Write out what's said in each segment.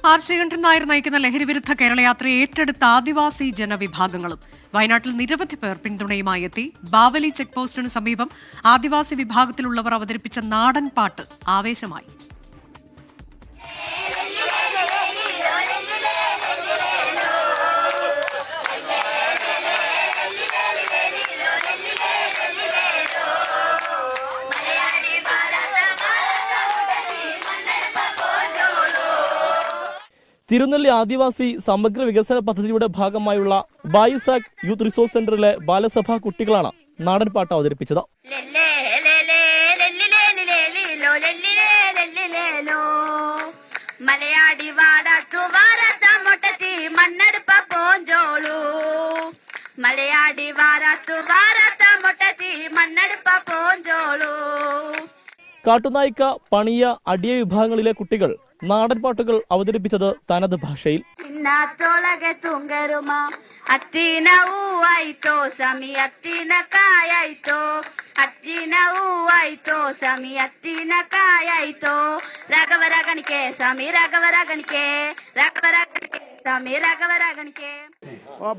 R Sreekandan Nair നയിക്കുന്ന ലഹരിവിരുദ്ധ കേരളയാത്രയെ ഏറ്റെടുത്ത ആദിവാസി ജനവിഭാഗങ്ങളും വയനാട്ടിൽ നിരവധി പേർ പിന്തുണയുമായി എത്തി. ബാവലി ചെക്ക് പോസ്റ്റിന് സമീപം ആദിവാസി വിഭാഗത്തിലുള്ളവർ അവതരിപ്പിച്ച നാടൻ പാട്ട് ആവേശമായി. തിരുനെല്ലി ആദിവാസി സമഗ്ര വികസന പദ്ധതിയുടെ ഭാഗമായുള്ള ബായിസാക് യൂത്ത് റിസോഴ്സ് സെന്ററിലെ ബാലസഭാ കുട്ടികളാണ് നാടൻ പാട്ട് അവതരിപ്പിച്ചത്. കാട്ടുനായിക്ക, പണിയ, അടിയ വിഭാഗങ്ങളിലെ കുട്ടികൾ നാടൻ പാട്ടുകൾ അവതരിപ്പിച്ചത് തനത് ഭാഷയിൽ.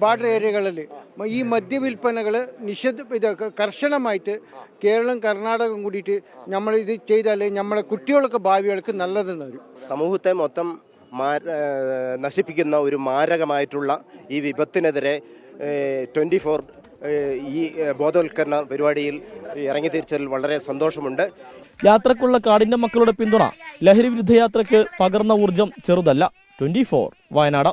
ബാർഡർ ഏരിയകളിൽ ഈ മദ്യവിൽപ്പനകൾ കർശനമായിട്ട് കേരളം കർണാടകം കൂടിയിട്ട് നമ്മൾ ഇത് ചെയ്താൽ നമ്മളെ കുട്ടികൾക്ക് ഭാവികൾക്ക് നല്ലതെന്ന് വരും. സമൂഹത്തെ മൊത്തം നശിപ്പിക്കുന്ന ഒരു മാരകമായിട്ടുള്ള ഈ വിപത്തിനെതിരെ 24 ഈ ബോധവൽക്കരണ പരിപാടിയിൽ ഇറങ്ങിത്തിരിച്ചതിൽ വളരെ സന്തോഷമുണ്ട്. യാത്രക്കുള്ള കാടിന്റെ മക്കളുടെ പിന്തുണ ലഹരി വിരുദ്ധ യാത്രയ്ക്ക് പകർന്ന ഊർജം ചെറുതല്ല. 24 വയനാട്.